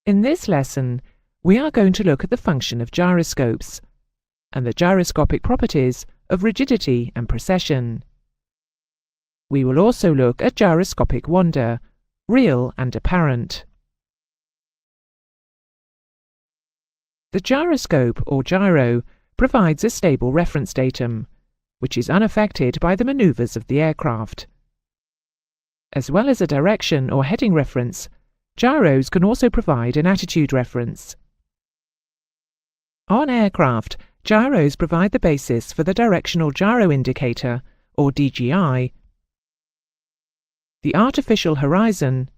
In this lesson, we are going to look at the function of gyroscopes and the gyroscopic properties of rigidity and precession. We will also look at gyroscopic wander, real and apparent. The gyroscope, or gyro, provides a stable reference datum, which is unaffected by the manoeuvres of the aircraft. As well as a direction or heading reference, gyros can also provide an attitude reference. On aircraft, gyros provide the basis for the directional gyro indicator, or DGI, the artificial horizon,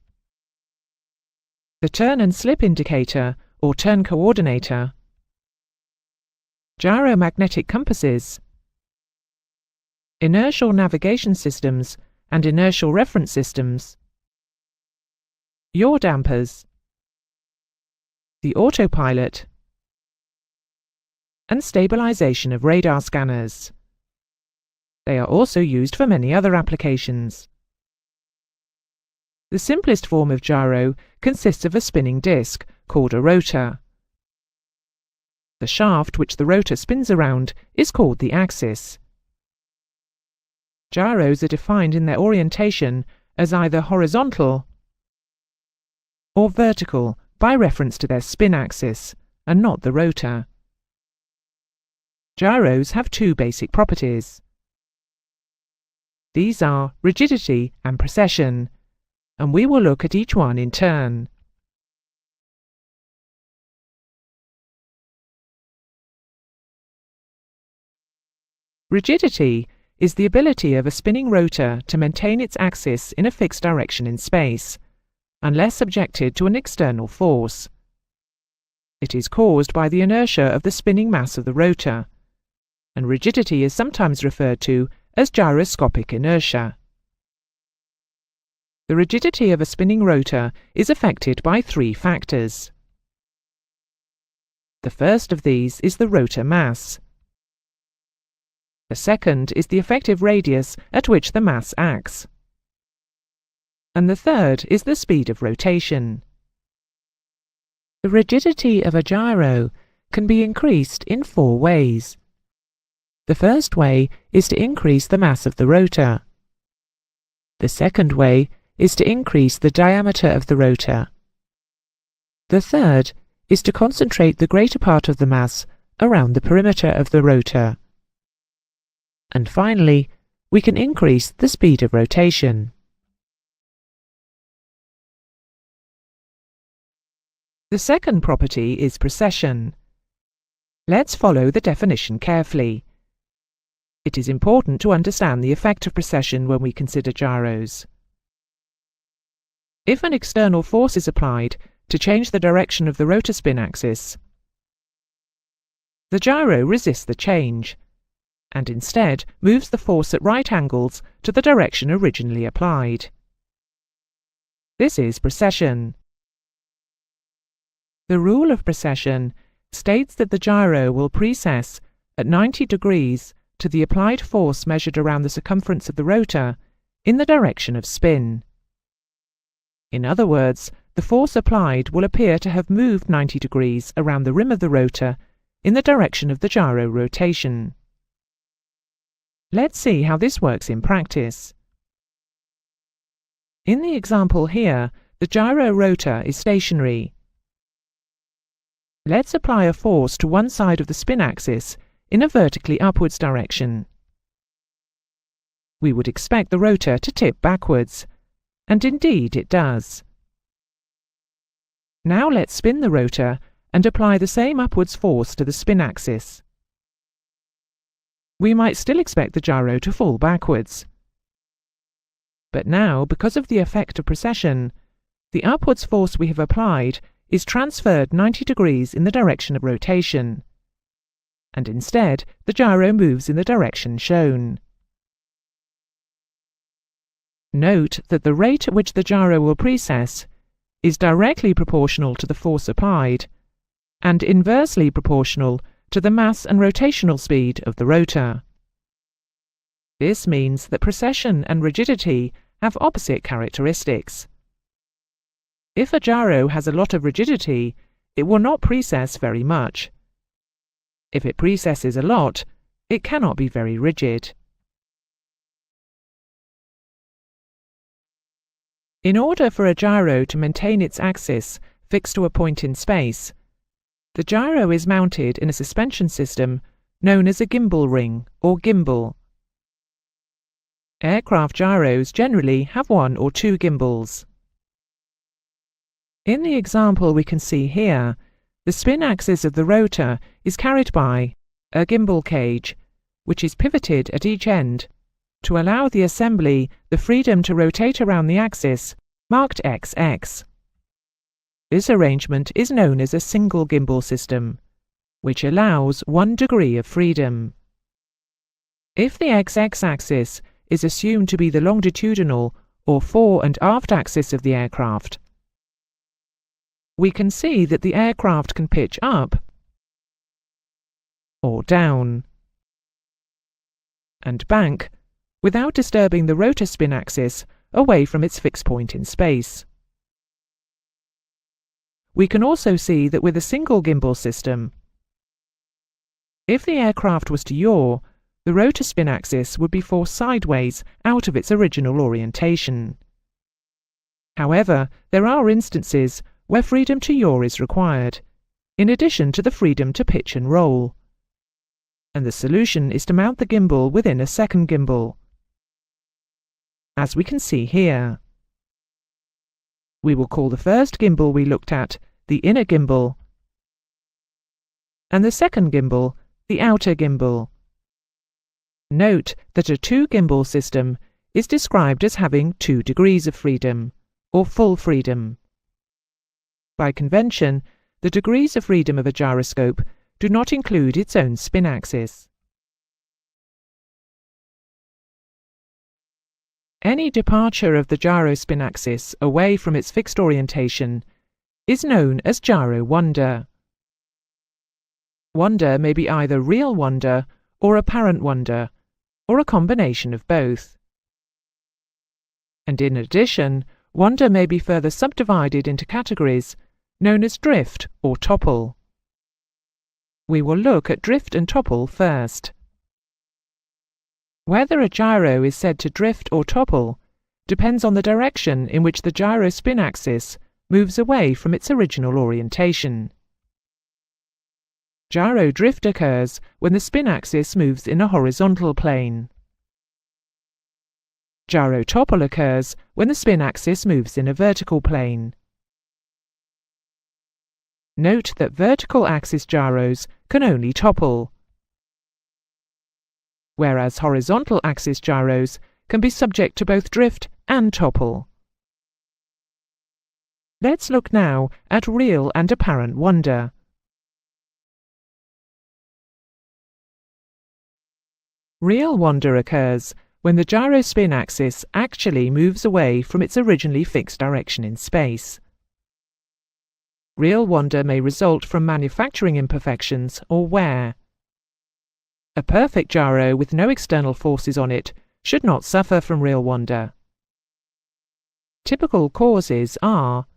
the turn and slip indicator, or turn coordinator, gyromagnetic compasses, inertial navigation systems and inertial reference systems, yaw dampers, the autopilot, and stabilization of radar scanners. They are also used for many other applications. The simplest form of gyro consists of a spinning disc called a rotor. The shaft which the rotor spins around is called the axis. Gyros are defined in their orientation as either horizontal or vertical by reference to their spin axis, and not the rotor. Gyros have two basic properties. These are rigidity and precession, and we will look at each one in turn. Rigidity is the ability of a spinning rotor to maintain its axis in a fixed direction in space, unless subjected to an external force. It is caused by the inertia of the spinning mass of the rotor, and rigidity is sometimes referred to as gyroscopic inertia. The rigidity of a spinning rotor is affected by three factors. The first of these is the rotor mass. The second is the effective radius at which the mass acts. And the third is the speed of rotation. The rigidity of a gyro can be increased in four ways. The first way is to increase the mass of the rotor. The second way is to increase the diameter of the rotor. The third is to concentrate the greater part of the mass around the perimeter of the rotor. And finally, we can increase the speed of rotation. The second property is precession. Let's follow the definition carefully. It is important to understand the effect of precession when we consider gyros. If an external force is applied to change the direction of the rotor spin axis, the gyro resists the change, and instead moves the force at right angles to the direction originally applied. This is precession. The rule of precession states that the gyro will precess at 90 degrees to the applied force measured around the circumference of the rotor in the direction of spin. In other words, the force applied will appear to have moved 90 degrees around the rim of the rotor in the direction of the gyro rotation. Let's see how this works in practice. In the example here, the gyro rotor is stationary. Let's apply a force to one side of the spin axis in a vertically upwards direction. We would expect the rotor to tip backwards, and indeed it does. Now let's spin the rotor and apply the same upwards force to the spin axis. We might still expect the gyro to fall backwards. But now, because of the effect of precession, the upwards force we have applied is transferred 90 degrees in the direction of rotation, and instead the gyro moves in the direction shown. Note that the rate at which the gyro will precess is directly proportional to the force applied, and inversely proportional to the mass and rotational speed of the rotor. This means that precession and rigidity have opposite characteristics. If a gyro has a lot of rigidity, it will not precess very much. If it precesses a lot, it cannot be very rigid. In order for a gyro to maintain its axis fixed to a point in space, the gyro is mounted in a suspension system known as a gimbal ring or gimbal. Aircraft gyros generally have one or two gimbals. In the example we can see here, the spin axis of the rotor is carried by a gimbal cage, which is pivoted at each end to allow the assembly the freedom to rotate around the axis marked XX. This arrangement is known as a single gimbal system, which allows 1 degree of freedom. If the XX axis is assumed to be the longitudinal or fore and aft axis of the aircraft, we can see that the aircraft can pitch up or down and bank without disturbing the rotor spin axis away from its fixed point in space. We can also see that with a single gimbal system, if the aircraft was to yaw, the rotor spin axis would be forced sideways out of its original orientation. However, there are instances where freedom to yaw is required, in addition to the freedom to pitch and roll. And the solution is to mount the gimbal within a second gimbal, as we can see here. We will call the first gimbal we looked at the inner gimbal, and the second gimbal the outer gimbal. Note that a two-gimbal system is described as having 2 degrees of freedom, or full freedom. By convention, the degrees of freedom of a gyroscope do not include its own spin axis. Any departure of the gyro spin axis away from its fixed orientation is known as gyro wander. Wander may be either real wander or apparent wander, or a combination of both. And in addition, wander may be further subdivided into categories known as drift or topple. We will look at drift and topple first. Whether a gyro is said to drift or topple depends on the direction in which the gyro spin axis moves away from its original orientation. Gyro drift occurs when the spin axis moves in a horizontal plane. Gyro topple occurs when the spin axis moves in a vertical plane. Note that vertical axis gyros can only topple, whereas horizontal axis gyros can be subject to both drift and topple. Let's look now at real and apparent wander. Real wander occurs when the gyro spin axis actually moves away from its originally fixed direction in space. Real wander may result from manufacturing imperfections or wear. A perfect gyro with no external forces on it should not suffer from real wander. Typical causes are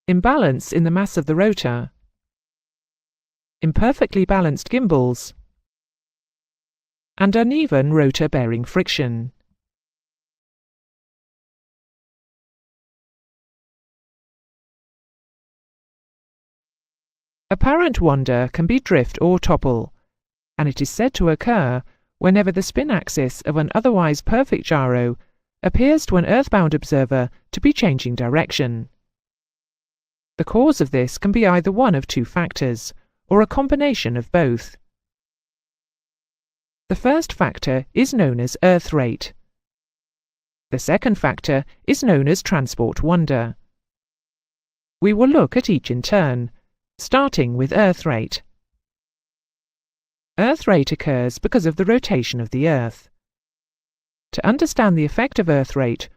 imbalance in the mass of the rotor, imperfectly balanced gimbals, and uneven rotor bearing friction. Apparent wander can be drift or topple, and it is said to occur whenever the spin axis of an otherwise perfect gyro appears to an earthbound observer to be changing direction. The cause of this can be either one of 2 factors, or a combination of both. The first factor is known as earth rate. The second factor is known as transport wander. We will look at each in turn, starting with earth rate. Earth rate occurs because of the rotation of the Earth. To understand the effect of earth rate,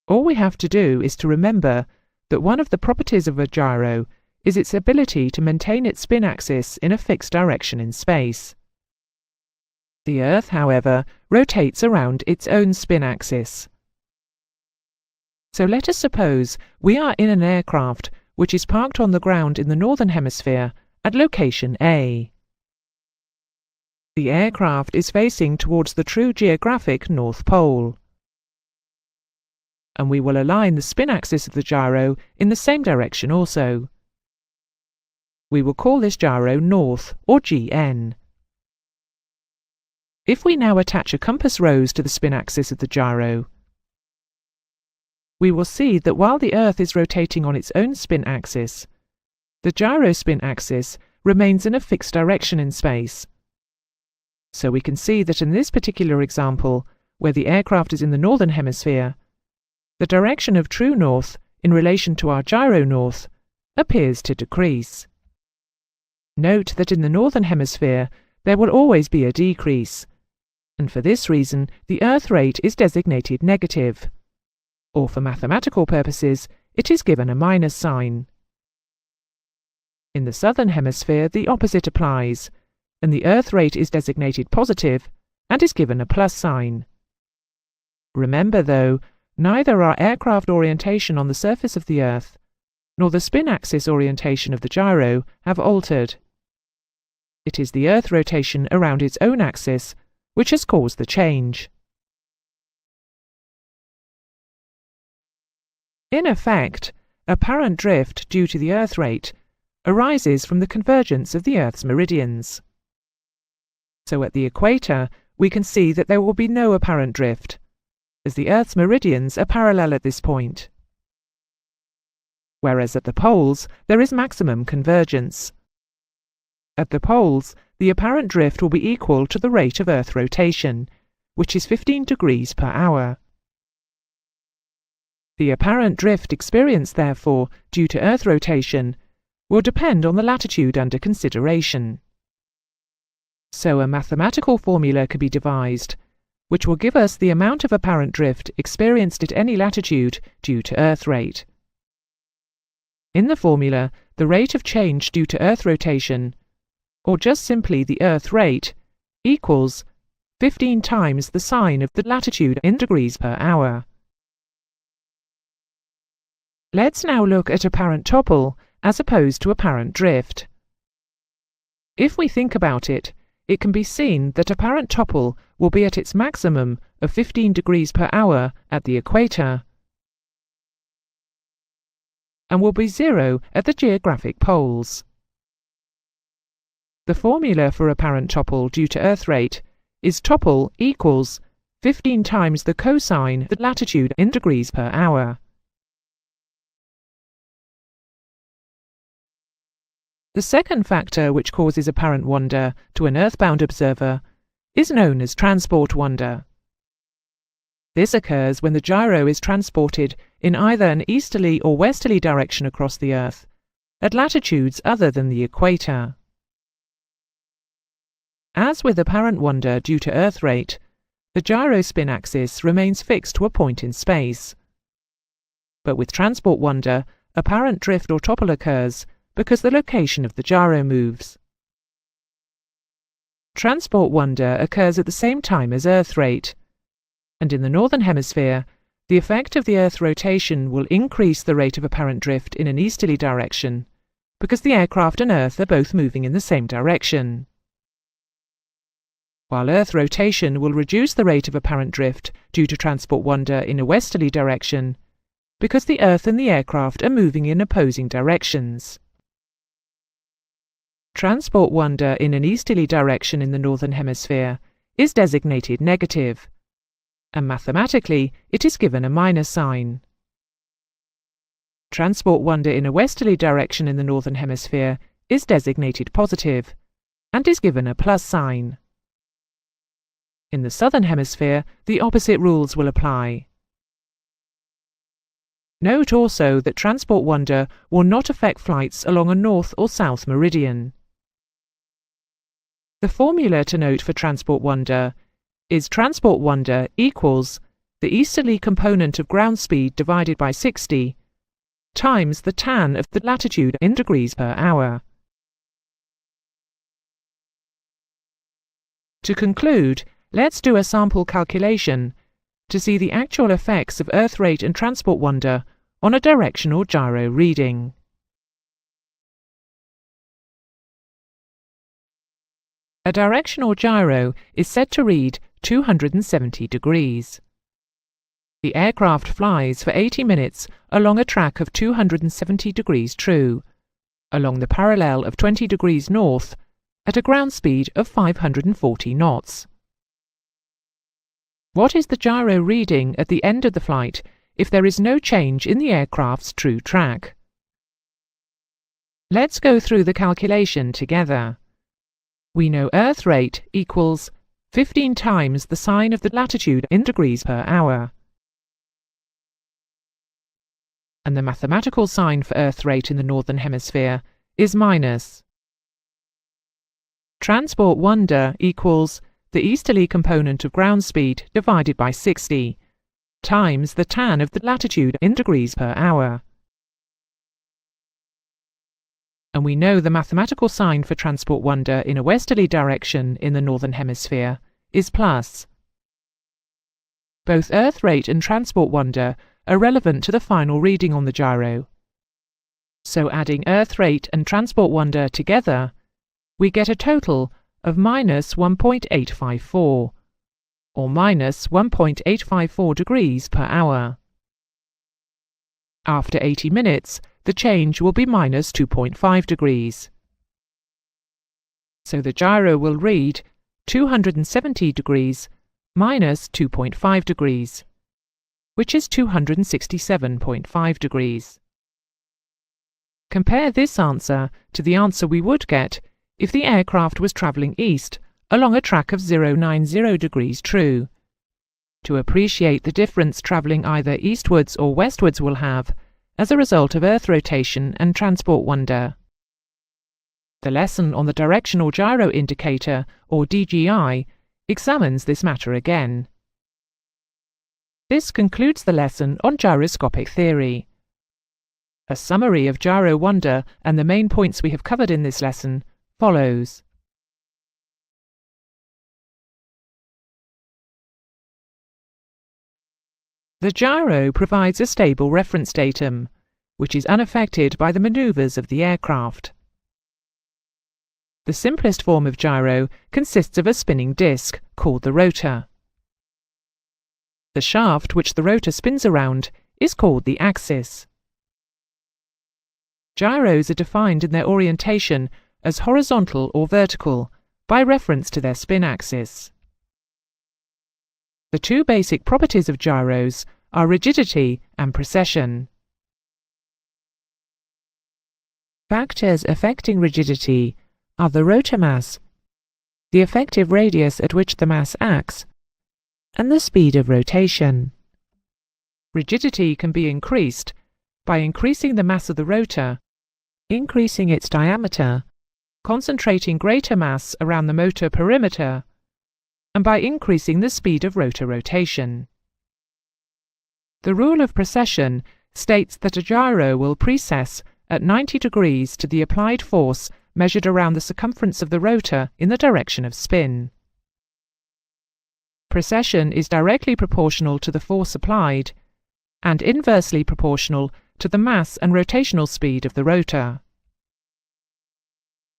all we have to do is to remember that one of the properties of a gyro is its ability to maintain its spin axis in a fixed direction in space. The Earth, however, rotates around its own spin axis. So let us suppose we are in an aircraft which is parked on the ground in the northern hemisphere at location A. The aircraft is facing towards the true geographic North Pole, and we will align the spin axis of the gyro in the same direction also. We will call this gyro North, or GN. If we now attach a compass rose to the spin axis of the gyro, we will see that while the Earth is rotating on its own spin axis, the gyro spin axis remains in a fixed direction in space. So we can see that in this particular example, where the aircraft is in the northern hemisphere, the direction of true north in relation to our gyro north appears to decrease. Note that in the northern hemisphere there will always be a decrease, and for this reason the Earth rate is designated negative, or for mathematical purposes it is given a minus sign. In the southern hemisphere the opposite applies, and the Earth rate is designated positive and is given a plus sign. Remember though, neither our aircraft orientation on the surface of the Earth nor the spin axis orientation of the gyro have altered. It is the Earth rotation around its own axis which has caused the change. In effect, apparent drift due to the Earth rate arises from the convergence of the Earth's meridians. So at the equator, we can see that there will be no apparent drift, as the Earth's meridians are parallel at this point. Whereas at the poles, there is maximum convergence. At the poles, the apparent drift will be equal to the rate of Earth rotation, which is 15 degrees per hour. The apparent drift experienced, therefore, due to Earth rotation, will depend on the latitude under consideration. So a mathematical formula could be devised, which will give us the amount of apparent drift experienced at any latitude due to Earth rate. In the formula, the rate of change due to Earth rotation, or just simply the Earth rate, equals 15 times the sine of the latitude in degrees per hour. Let's now look at apparent topple as opposed to apparent drift. If we think about it, it can be seen that apparent topple will be at its maximum of 15 degrees per hour at the equator, and will be 0 at the geographic poles. The formula for apparent topple due to Earth rate is topple equals 15 times the cosine of the latitude in degrees per hour. The second factor which causes apparent wander to an earthbound observer is known as transport wander. This occurs when the gyro is transported in either an easterly or westerly direction across the Earth, at latitudes other than the equator. As with apparent wander due to Earth rate, the gyro spin axis remains fixed to a point in space. But with transport wander, apparent drift or topple occurs because the location of the gyro moves. Transport wander occurs at the same time as Earth rate, and in the northern hemisphere, the effect of the Earth rotation will increase the rate of apparent drift in an easterly direction, because the aircraft and Earth are both moving in the same direction. While Earth rotation will reduce the rate of apparent drift due to transport wander in a westerly direction, because the Earth and the aircraft are moving in opposing directions. Transport wander in an easterly direction in the northern hemisphere is designated negative, and mathematically it is given a minus sign. Transport wander in a westerly direction in the northern hemisphere is designated positive, and is given a plus sign. In the southern hemisphere, the opposite rules will apply. Note also that transport wander will not affect flights along a north or south meridian. The formula to note for transport wander is transport wander equals the easterly component of ground speed divided by 60 times the tan of the latitude in degrees per hour. To conclude, let's do a sample calculation to see the actual effects of earth rate and transport wonder on a directional gyro reading. A directional gyro is said to read 270 degrees. The aircraft flies for 80 minutes along a track of 270 degrees true, along the parallel of 20 degrees north, at a ground speed of 540 knots. What is the gyro reading at the end of the flight if there is no change in the aircraft's true track? Let's go through the calculation together. We know earth rate equals 15 times the sine of the latitude in degrees per hour. And the mathematical sign for earth rate in the northern hemisphere is minus. Transport wonder equals the easterly component of ground speed divided by 60 times the tan of the latitude in degrees per hour. And we know the mathematical sign for transport wonder in a westerly direction in the northern hemisphere is plus. Both earth rate and transport wonder are relevant to the final reading on the gyro. So adding earth rate and transport wonder together, we get a total of minus 1.854, or minus 1.854 degrees per hour. After 80 minutes, the change will be minus 2.5 degrees. So the gyro will read 270 degrees minus 2.5 degrees, which is 267.5 degrees. Compare this answer to the answer we would get if the aircraft was travelling east along a track of 090 degrees true, to appreciate the difference travelling either eastwards or westwards will have as a result of earth rotation and transport wonder. The lesson on the directional gyro indicator, or DGI, examines this matter again. This concludes the lesson on gyroscopic theory. A summary of gyro wonder and the main points we have covered in this lesson follows. The gyro provides a stable reference datum, which is unaffected by the manoeuvres of the aircraft. The simplest form of gyro consists of a spinning disc, called the rotor. The shaft which the rotor spins around is called the axis. Gyros are defined in their orientation as horizontal or vertical by reference to their spin axis. The two basic properties of gyros are rigidity and precession. Factors affecting rigidity are the rotor mass, the effective radius at which the mass acts, and the speed of rotation. Rigidity can be increased by increasing the mass of the rotor, increasing its diameter, concentrating greater mass around the motor perimeter, and by increasing the speed of rotor rotation. The rule of precession states that a gyro will precess at 90 degrees to the applied force measured around the circumference of the rotor in the direction of spin. Precession is directly proportional to the force applied and inversely proportional to the mass and rotational speed of the rotor.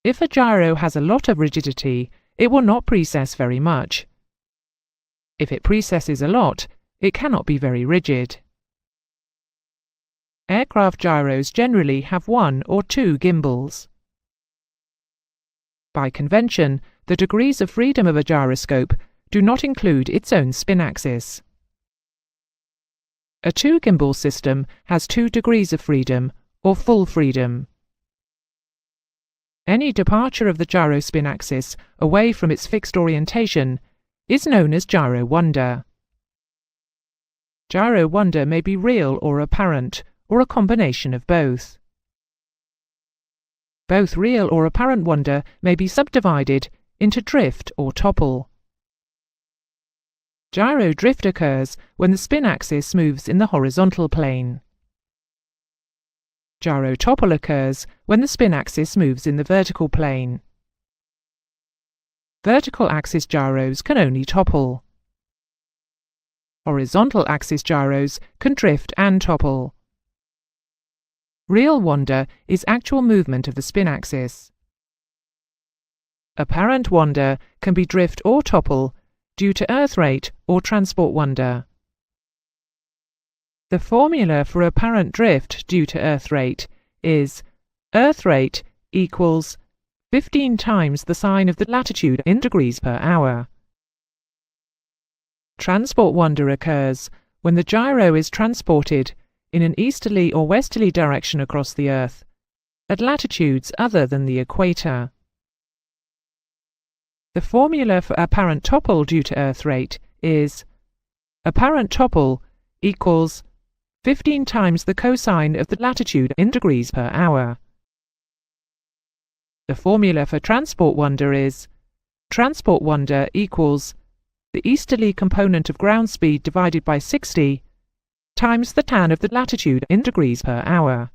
If a gyro has a lot of rigidity, it will not precess very much. If it precesses a lot, it cannot be very rigid. Aircraft gyros generally have one or two gimbals. By convention, the degrees of freedom of a gyroscope do not include its own spin axis. A two-gimbal system has 2 degrees of freedom, or full freedom. Any departure of the gyro spin axis away from its fixed orientation is known as gyro wonder. Gyro wonder may be real or apparent, or a combination of both. Both real or apparent wonder may be subdivided into drift or topple. Gyro drift occurs when the spin axis moves in the horizontal plane. Gyro topple occurs when the spin axis moves in the vertical plane. Vertical axis gyros can only topple. Horizontal axis gyros can drift and topple. Real wander is actual movement of the spin axis. Apparent wander can be drift or topple due to earth rate or transport wander. The formula for apparent drift due to earth rate is earth rate equals 15 times the sine of the latitude in degrees per hour. Transport wander occurs when the gyro is transported in an easterly or westerly direction across the Earth, at latitudes other than the equator. The formula for apparent topple due to earth rate is apparent topple equals 15 times the cosine of the latitude in degrees per hour. The formula for transport wander is transport wander equals the easterly component of ground speed divided by 60 times the tan of the latitude in degrees per hour.